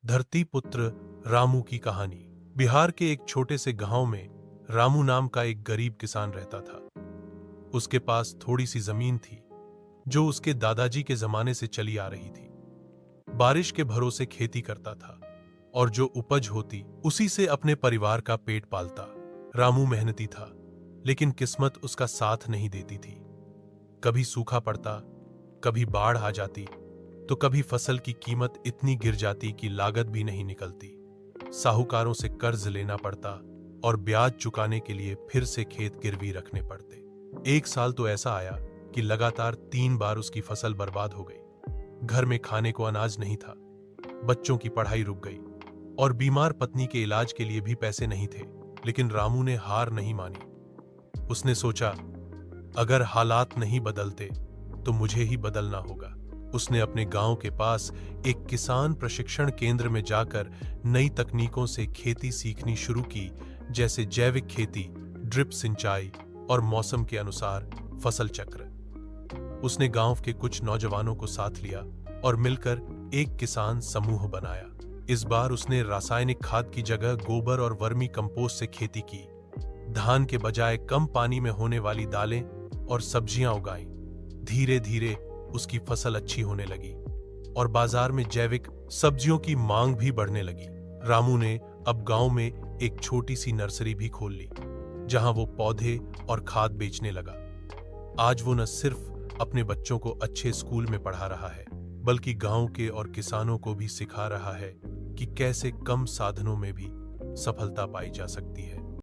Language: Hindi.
धरती पुत्र रामू की कहानी। बिहार के एक छोटे से गांव में रामू नाम का एक गरीब किसान रहता था। उसके पास थोड़ी सी जमीन थी जो उसके दादाजी के जमाने से चली आ रही थी। बारिश के भरोसे खेती करता था और जो उपज होती उसी से अपने परिवार का पेट पालता। रामू मेहनती था, लेकिन किस्मत उसका साथ नहीं देती थी। कभी सूखा पड़ता, कभी बाढ़ आ जाती, तो कभी फसल की कीमत इतनी गिर जाती कि लागत भी नहीं निकलती। साहूकारों से कर्ज लेना पड़ता और ब्याज चुकाने के लिए फिर से खेत गिरवी रखने पड़ते। एक साल तो ऐसा आया कि लगातार 3 बार उसकी फसल बर्बाद हो गई। घर में खाने को अनाज नहीं था, बच्चों की पढ़ाई रुक गई और बीमार पत्नी के इलाज के लिए भी पैसे नहीं थे। लेकिन रामू ने हार नहीं मानी। उसने सोचा, अगर हालात नहीं बदलते तो मुझे ही बदलना होगा। उसने अपने गांव के पास एक किसान प्रशिक्षण केंद्र में जाकर नई तकनीकों से खेती सीखनी शुरू की, जैसे जैविक खेती, ड्रिप सिंचाई और मौसम के अनुसार फसल चक्र। उसने गांव के कुछ नौजवानों को साथ लिया और मिलकर एक किसान समूह बनाया। इस बार उसने रासायनिक खाद की जगह गोबर और वर्मी कंपोस्ट से खेती की। धान के बजाय कम पानी में होने वाली दालें और सब्जियां उगाईं। धीरे धीरे उसकी फसल अच्छी होने लगी और बाजार में जैविक सब्जियों की मांग भी बढ़ने लगी। रामू ने अब गांव में एक छोटी सी नर्सरी भी खोल ली, जहां वो पौधे और खाद बेचने लगा। आज वो न सिर्फ अपने बच्चों को अच्छे स्कूल में पढ़ा रहा है, बल्कि गांव के और किसानों को भी सिखा रहा है कि कैसे कम साधनों में भी सफलता पाई जा सकती है।